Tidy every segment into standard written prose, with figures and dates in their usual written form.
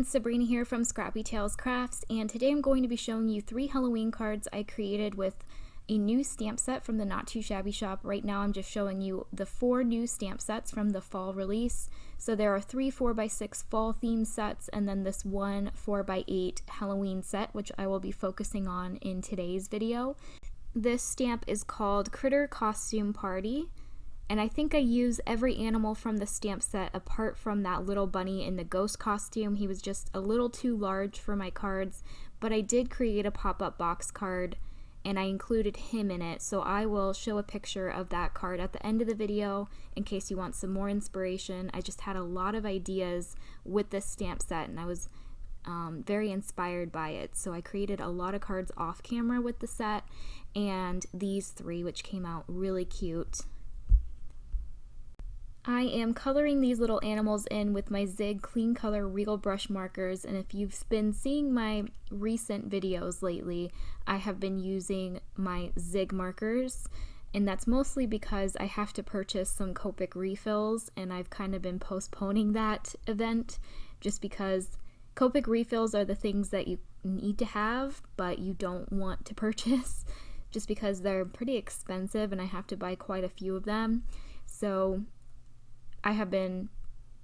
Sabrina here from Scrappy Tales Crafts, and today I'm going to be showing you 3 Halloween cards I created with a new stamp set from the Not Too Shabby shop. Right now I'm just showing you the 4 new stamp sets from the fall release. So there are 3 4x6 fall theme sets and then this one 4x8 Halloween set, which I will be focusing on in today's video. This stamp is called Critter Costume Party. And I think I use every animal from the stamp set apart from that little bunny in the ghost costume. He was just a little too large for my cards, but I did create a pop-up box card and I included him in it. So I will show a picture of that card at the end of the video in case you want some more inspiration. I just had a lot of ideas with this stamp set and I was very inspired by it. So I created a lot of cards off camera with the set and these 3, which came out really cute. I am coloring these little animals in with my Zig Clean Color Regal Brush markers, and if you've been seeing my recent videos lately, I have been using my Zig markers, and that's mostly because I have to purchase some Copic refills, and I've kind of been postponing that event just because Copic refills are the things that you need to have, but you don't want to purchase just because they're pretty expensive and I have to buy quite a few of them. So I have been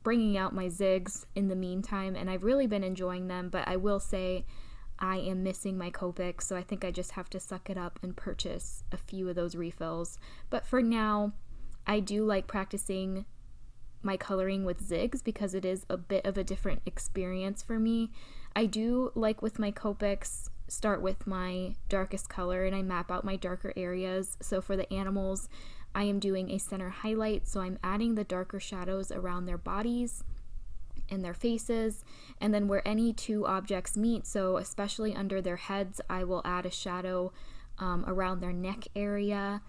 bringing out my Zigs in the meantime, and I've really been enjoying them, but I will say I am missing my Copic, so I think I just have to suck it up and purchase a few of those refills. But for now, I do like practicing my coloring with Zigs because it is a bit of a different experience for me. I do like with my Copics start with my darkest color and I map out my darker areas. So for the animals, I am doing a center highlight, so I'm adding the darker shadows around their bodies and their faces, and then where any 2 objects meet, so especially under their heads, I will add a shadow around their neck area.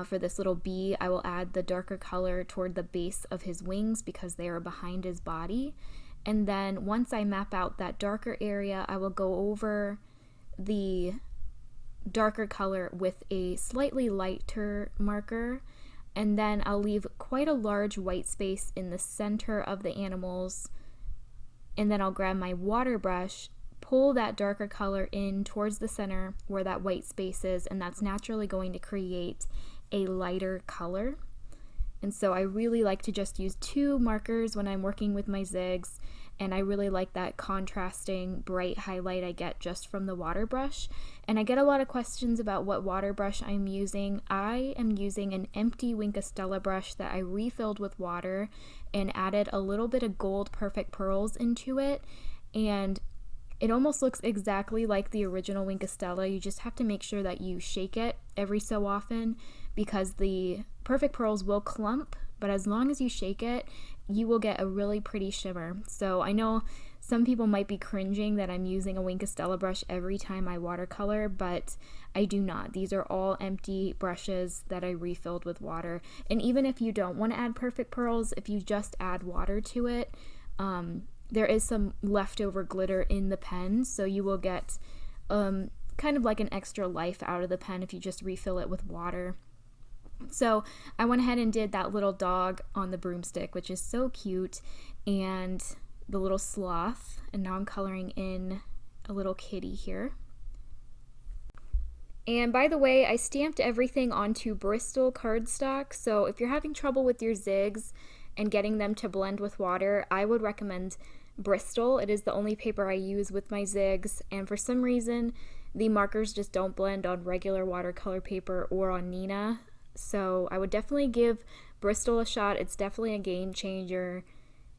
For this little bee, I will add the darker color toward the base of his wings because they are behind his body. And then once I map out that darker area, I will go over the darker color with a slightly lighter marker, and then I'll leave quite a large white space in the center of the animals, and then I'll grab my water brush, pull that darker color in towards the center where that white space is, and that's naturally going to create a lighter color. And so I really like to just use 2 markers when I'm working with my Zigs, and I really like that contrasting bright highlight I get just from the water brush. And I get a lot of questions about what water brush I'm using. I am using an empty Wink of Stella brush that I refilled with water and added a little bit of gold Perfect Pearls into it, and it almost looks exactly like the original Wink of Stella. You just have to make sure that you shake it every so often because the Perfect Pearls will clump, but as long as you shake it, you will get a really pretty shimmer. So I know some people might be cringing that I'm using a Wink of Stella brush every time I watercolor, but I do not. These are all empty brushes that I refilled with water. And even if you don't want to add Perfect Pearls, if you just add water to it, there is some leftover glitter in the pen, so you will get kind of like an extra life out of the pen if you just refill it with water. So I went ahead and did that little dog on the broomstick, which is so cute, and the little sloth, and now I'm coloring in a little kitty here. And by the way, I stamped everything onto Bristol cardstock, so if you're having trouble with your Zigs and getting them to blend with water, I would recommend Bristol. It is the only paper I use with my Zigs, and for some reason the markers just don't blend on regular watercolor paper or on Nina. So I would definitely give Bristol a shot. It's definitely a game changer.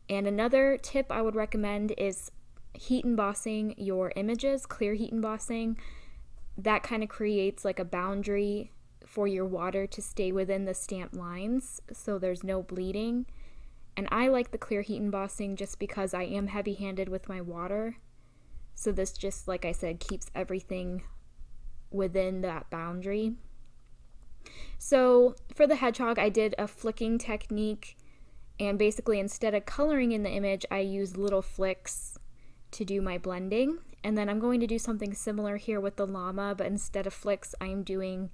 And another tip I would recommend is heat embossing your images, clear heat embossing. That kind of creates like a boundary for your water to stay within the stamp lines so there's no bleeding. And I like the clear heat embossing just because I am heavy-handed with my water. So this just, like I said, keeps everything within that boundary. So for the hedgehog, I did a flicking technique, and basically instead of coloring in the image, I used little flicks to do my blending. And then I'm going to do something similar here with the llama, but instead of flicks, I'm doing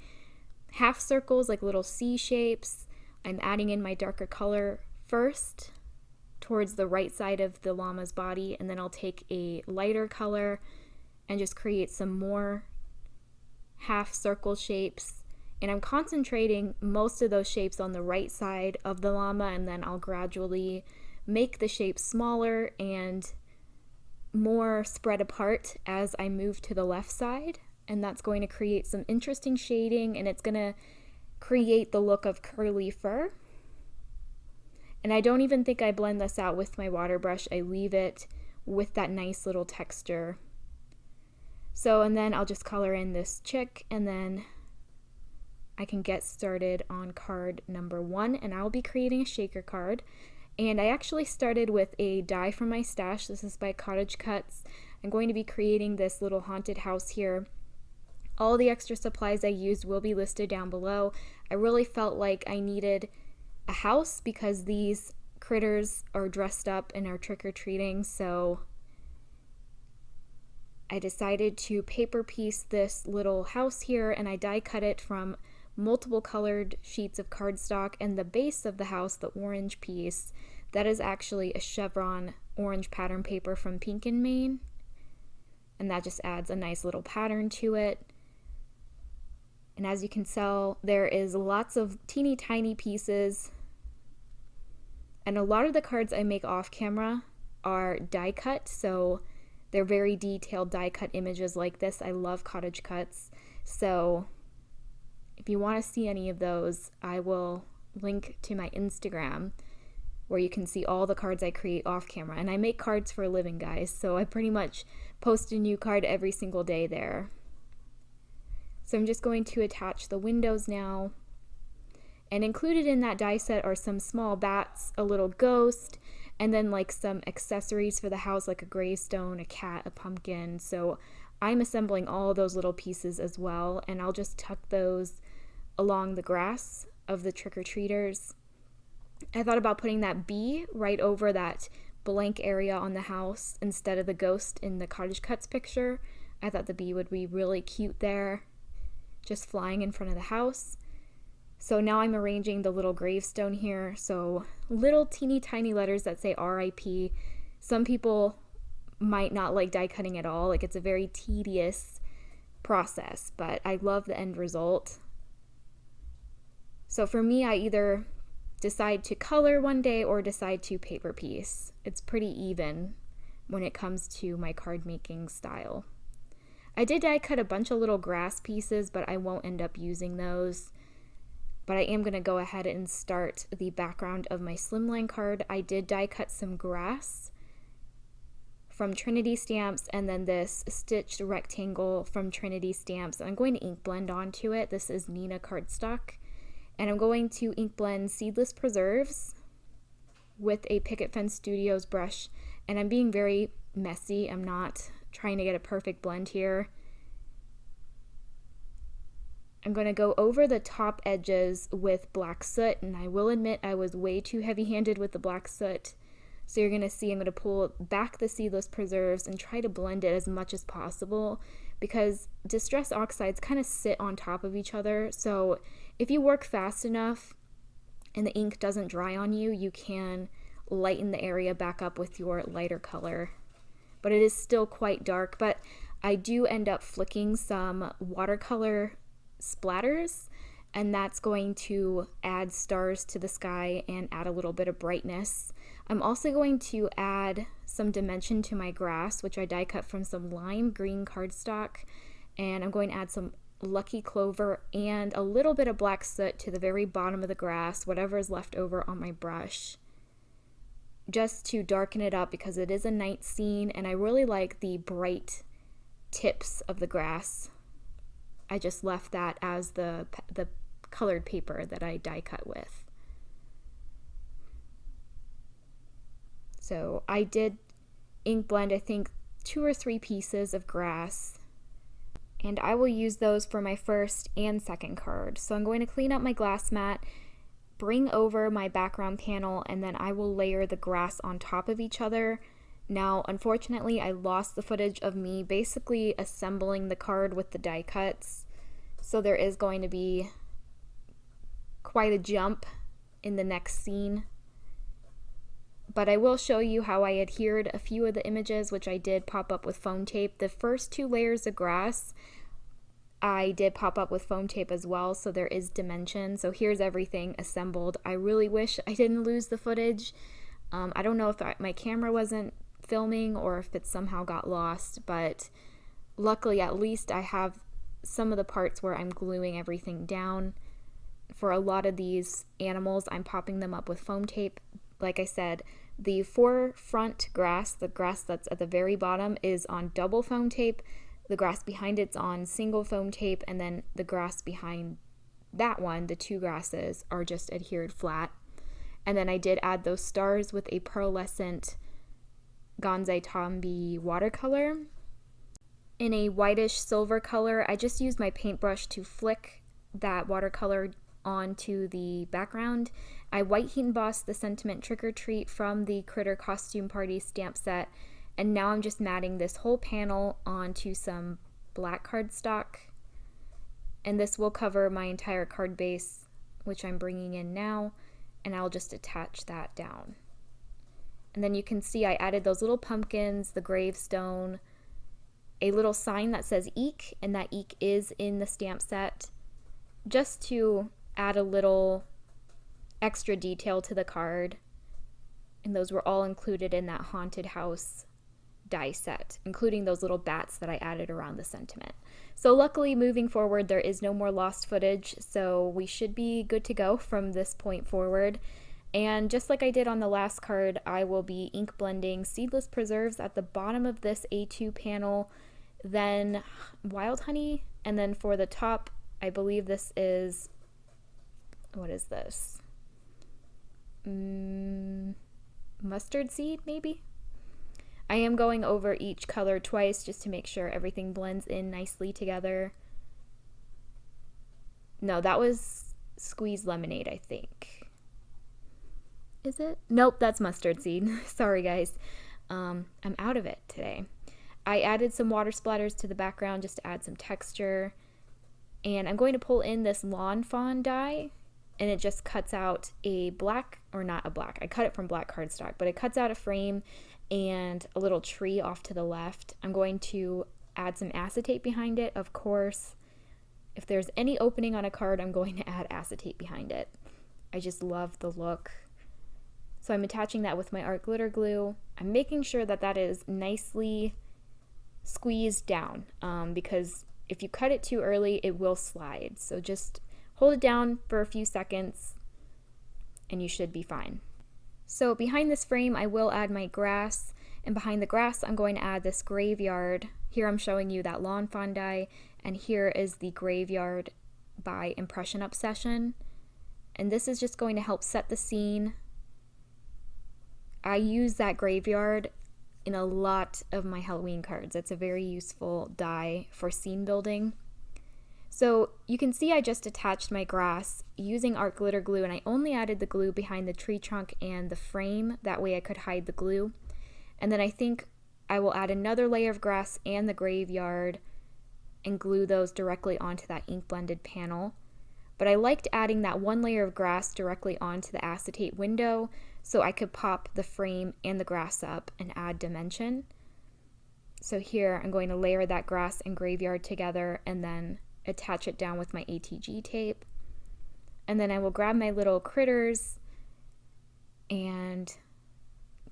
half circles, like little C shapes. I'm adding in my darker color first towards the right side of the llama's body, and then I'll take a lighter color and just create some more half circle shapes. And I'm concentrating most of those shapes on the right side of the llama, and then I'll gradually make the shapes smaller and more spread apart as I move to the left side. And that's going to create some interesting shading, and it's going to create the look of curly fur. And I don't even think I blend this out with my water brush. I leave it with that nice little texture. So, and then I'll just color in this chick, and then I can get started on card number 1, and I'll be creating a shaker card. And I actually started with a die from my stash. This is by Cottage Cuts. I'm going to be creating this little haunted house here. All the extra supplies I used will be listed down below. I really felt like I needed a house because these critters are dressed up and are trick-or-treating, so I decided to paper piece this little house here, and I die cut it from multiple colored sheets of cardstock. And the base of the house, the orange piece, that is actually a chevron orange pattern paper from Pink and Maine, and that just adds a nice little pattern to it. And as you can tell, there is lots of teeny tiny pieces, and a lot of the cards I make off camera are die cut, so they're very detailed die cut images like this. I love Cottage Cuts, so if you want to see any of those, I will link to my Instagram where you can see all the cards I create off camera. And I make cards for a living, guys, so I pretty much post a new card every single day there. So I'm just going to attach the windows now. And included in that die set are some small bats, a little ghost, and then like some accessories for the house, like a gravestone, a cat, a pumpkin. So I'm assembling all of those little pieces as well, and I'll just tuck those along the grass of the trick-or-treaters. I thought about putting that bee right over that blank area on the house instead of the ghost in the Cottage Cuts picture. I thought the bee would be really cute there, just flying in front of the house. So now I'm arranging the little gravestone here. So little teeny tiny letters that say RIP. Some people might not like die cutting at all. Like, it's a very tedious process, but I love the end result. So for me, I either decide to color one day or decide to paper piece. It's pretty even when it comes to my card making style. I did die cut a bunch of little grass pieces, but I won't end up using those. But I am going to go ahead and start the background of my slimline card. I did die cut some grass from Trinity Stamps, and then this stitched rectangle from Trinity Stamps. I'm going to ink blend onto it. This is Nina cardstock. And I'm going to ink blend Seedless Preserves with a Picket Fence Studios brush. And I'm being very messy. I'm not trying to get a perfect blend here. I'm going to go over the top edges with black soot, and I will admit I was way too heavy-handed with the black soot. So you're going to see I'm going to pull back the Seedless Preserves and try to blend it as much as possible, because Distress Oxides kind of sit on top of each other. So if you work fast enough and the ink doesn't dry on you, you can lighten the area back up with your lighter color. But it is still quite dark, but I do end up flicking some watercolor splatters, and that's going to add stars to the sky and add a little bit of brightness. I'm also going to add some dimension to my grass, which I die cut from some lime green cardstock, and I'm going to add some Lucky Clover and a little bit of black soot to the very bottom of the grass, whatever is left over on my brush, just to darken it up because it is a night scene and I really like the bright tips of the grass. I just left that as the colored paper that I die cut with. So I did ink blend, I think, 2 or 3 pieces of grass, and I will use those for my first and second card. So I'm going to clean up my glass mat, bring over my background panel, and then I will layer the grass on top of each other. Now, unfortunately, I lost the footage of me basically assembling the card with the die cuts, so there is going to be quite a jump in the next scene. but I will show you how I adhered a few of the images, which I did pop up with foam tape. The first 2 layers of grass I did pop up with foam tape as well, so there is dimension. So here's everything assembled. I really wish I didn't lose the footage. I don't know if my camera wasn't filming or if it somehow got lost, but luckily at least I have some of the parts where I'm gluing everything down. For a lot of these animals, I'm popping them up with foam tape. Like I said, the forefront grass, the grass that's at the very bottom, is on double foam tape. The grass behind it's on single foam tape, and then the grass behind that one, the 2 grasses, are just adhered flat. And then I did add those stars with a pearlescent Gonzai Tombi watercolor in a whitish silver color. I just used my paintbrush to flick that watercolor onto the background. I white heat embossed the sentiment Trick or Treat from the Critter Costume Party stamp set, and now I'm just matting this whole panel onto some black cardstock, and this will cover my entire card base, which I'm bringing in now, and I'll just attach that down. And then you can see I added those little pumpkins, the gravestone, a little sign that says Eek, and that Eek is in the stamp set, just to add a little extra detail to the card. And those were all included in that haunted house die set, including those little bats that I added around the sentiment. So luckily, moving forward, there is no more lost footage, so we should be good to go from this point forward. And just like I did on the last card, I will be ink blending seedless preserves at the bottom of this A2 panel, then wild honey, and then for the top, I believe this is, what is this? Mustard seed, maybe? I am going over each color twice just to make sure everything blends in nicely together. No, that was squeezed lemonade, I think. Is it? Nope, that's mustard seed. Sorry, guys. I'm out of it today. I added some water splatters to the background just to add some texture. And I'm going to pull in this lawn fawn die, and it just cuts out a black, or not a black, I cut it from black cardstock, but it cuts out a frame and a little tree off to the left. I'm going to add some acetate behind it, of course. If there's any opening on a card, I'm going to add acetate behind it. I just love the look. So I'm attaching that with my art glitter glue. I'm making sure that that is nicely squeezed down, because if you cut it too early, it will slide. So just hold it down for a few seconds and you should be fine. So behind this frame, I will add my grass, and behind the grass, I'm going to add this graveyard. Here I'm showing you that lawn fawn die, and here is the graveyard by Impression Obsession. And this is just going to help set the scene. I use that graveyard in a lot of my Halloween cards. It's a very useful die for scene building. So you can see I just attached my grass using art glitter glue, and I only added the glue behind the tree trunk and the frame. That way I could hide the glue. And then I think I will add another layer of grass and the graveyard and glue those directly onto that ink blended panel. But I liked adding that one layer of grass directly onto the acetate window so I could pop the frame and the grass up and add dimension. So here I'm going to layer that grass and graveyard together and then attach it down with my ATG tape. And then I will grab my little critters and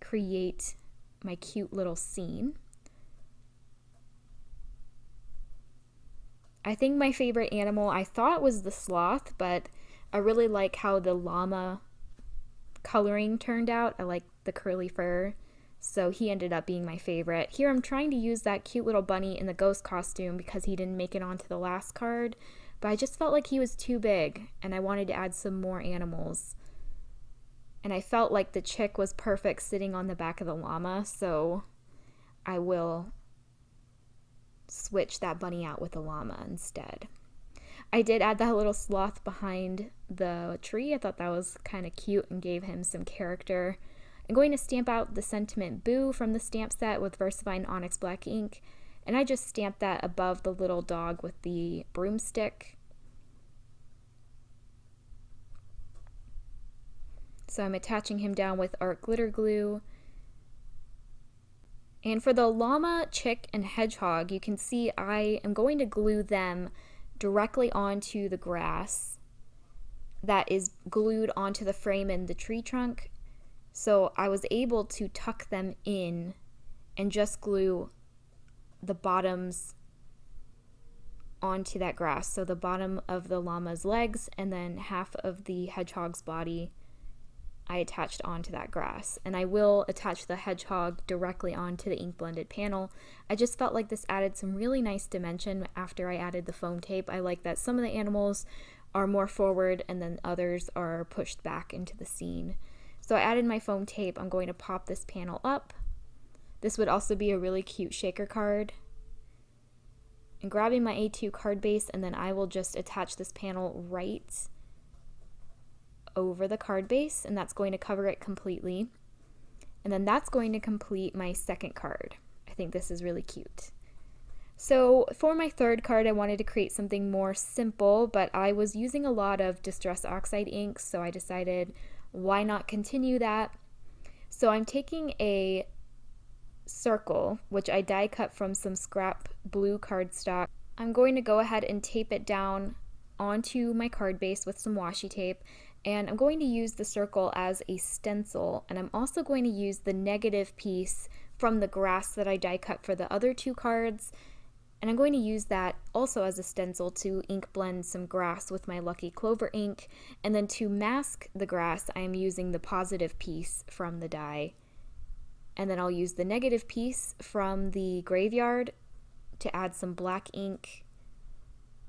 create my cute little scene. I think my favorite animal I thought was the sloth, but I really like how the llama coloring turned out. I like the curly fur, so he ended up being my favorite. Here I'm trying to use that cute little bunny in the ghost costume because he didn't make it onto the last card, but I just felt like he was too big and I wanted to add some more animals. And I felt like the chick was perfect sitting on the back of the llama, so I will switch that bunny out with the llama instead. I did add that little sloth behind the tree. I thought that was kind of cute and gave him some character. I'm going to stamp out the sentiment Boo from the stamp set with VersaFine Onyx Black ink, and I just stamped that above the little dog with the broomstick. So I'm attaching him down with art glitter glue. And for the llama, chick, and hedgehog, you can see I am going to glue them directly onto the grass that is glued onto the frame in the tree trunk. So I was able to tuck them in and just glue the bottoms onto that grass. So the bottom of the llama's legs and then half of the hedgehog's body I attached onto that grass. And I will attach the hedgehog directly onto the ink blended panel. I just felt like this added some really nice dimension after I added the foam tape. I like that some of the animals are more forward and then others are pushed back into the scene. So I added my foam tape. I'm going to pop this panel up. This would also be a really cute shaker card. And grabbing my A2 card base, and then I will just attach this panel right over the card base, and that's going to cover it completely. And then that's going to complete my second card. I think this is really cute. So for my third card, I wanted to create something more simple, but I was using a lot of Distress Oxide inks, so I decided why not continue that. So I'm taking a circle, which I die cut from some scrap blue cardstock. I'm going to go ahead and tape it down onto my card base with some washi tape, and I'm going to use the circle as a stencil, and I'm also going to use the negative piece from the grass that I die cut for the other two cards, and I'm going to use that also as a stencil to ink blend some grass with my Lucky Clover ink, and then to mask the grass I am using the positive piece from the die. And then I'll use the negative piece from the graveyard to add some black ink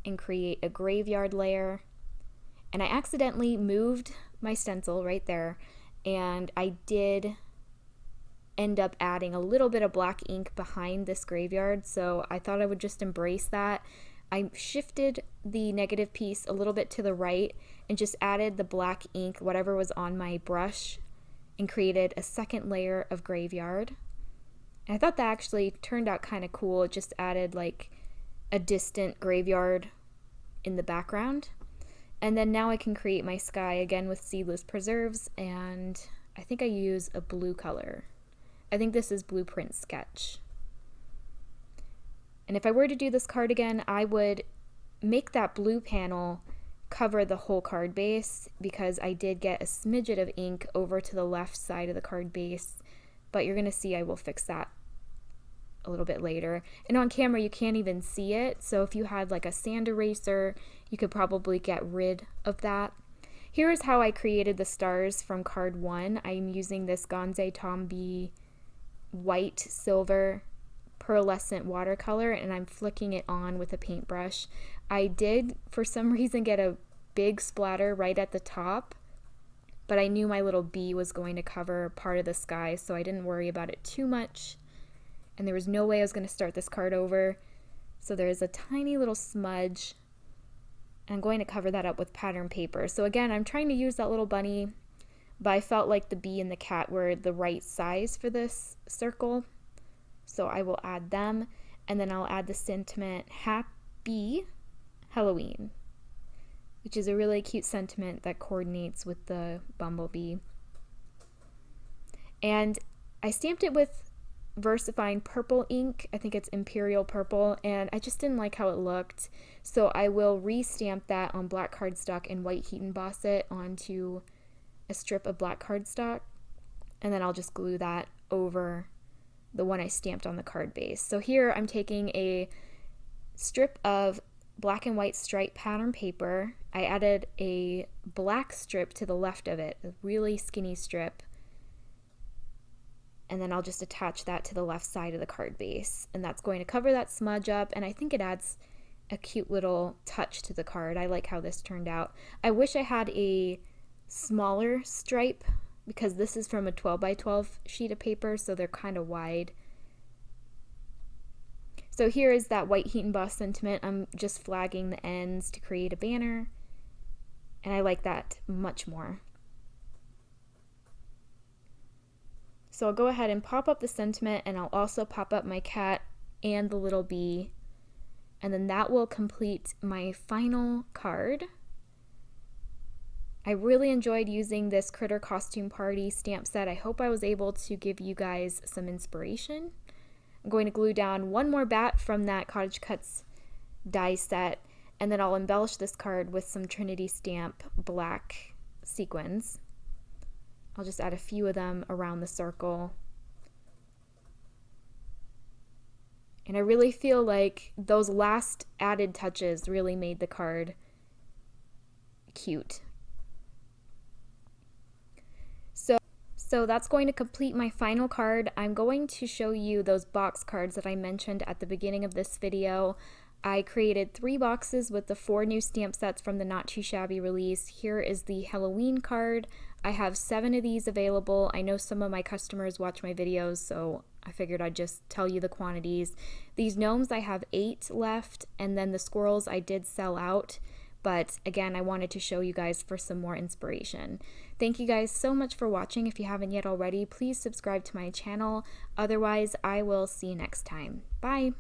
and create a graveyard layer. And I accidentally moved my stencil right there, and I did end up adding a little bit of black ink behind this graveyard, so I thought I would just embrace that. I shifted the negative piece a little bit to the right and just added the black ink, whatever was on my brush, and created a second layer of graveyard. And I thought that actually turned out kind of cool. It just added like a distant graveyard in the background. And then now I can create my sky again with seedless preserves, and I think I use a blue color. I think this is Blueprint Sketch. And if I were to do this card again, I would make that blue panel cover the whole card base, because I did get a smidget of ink over to the left side of the card base, but you're going to see I will fix that a little bit later. And on camera you can't even see it, so if you had like a sand eraser, you could probably get rid of that. Here is how I created the stars from card 1. I'm using this Gonze Tombi white silver pearlescent watercolor, and I'm flicking it on with a paintbrush. I did for some reason get a big splatter right at the top, but I knew my little bee was going to cover part of the sky, so I didn't worry about it too much. And there was no way I was going to start this card over, so there is a tiny little smudge. I'm going to cover that up with pattern paper. So again, I'm trying to use that little bunny, but I felt like the bee and the cat were the right size for this circle, so I will add them. And then I'll add the sentiment Happy Halloween, which is a really cute sentiment that coordinates with the bumblebee. And I stamped it with VersaFine purple ink. I think it's Imperial Purple, and I just didn't like how it looked, so I will re-stamp that on black cardstock and white heat emboss it onto a strip of black cardstock, and then I'll just glue that over the one I stamped on the card base. So here I'm taking a strip of black and white stripe pattern paper. I added a black strip to the left of it, a really skinny strip, and then I'll just attach that to the left side of the card base, and that's going to cover that smudge up, and I think it adds a cute little touch to the card. I like how this turned out. I wish I had a smaller stripe, because this is from a 12 by 12 sheet of paper, so they're kind of wide. So here is that white heat emboss sentiment. I'm just flagging the ends to create a banner, and I like that much more. So I'll go ahead and pop up the sentiment, and I'll also pop up my cat and the little bee, and then that will complete my final card. I really enjoyed using this Critter Costume Party stamp set. I hope I was able to give you guys some inspiration. I'm going to glue down one more bat from that Cottage Cuts die set, and then I'll embellish this card with some Trinity Stamp black sequins. I'll just add a few of them around the circle. And I really feel like those last added touches really made the card cute. So that's going to complete my final card. I'm going to show you those box cards that I mentioned at the beginning of this video. I created 3 boxes with the 4 new stamp sets from the Not Too Shabby release. Here is the Halloween card. I have 7 of these available. I know some of my customers watch my videos, so I figured I'd just tell you the quantities. These gnomes, I have 8 left, and then the squirrels I did sell out. But again, I wanted to show you guys for some more inspiration. Thank you guys so much for watching. If you haven't yet already, please subscribe to my channel. Otherwise, I will see you next time. Bye!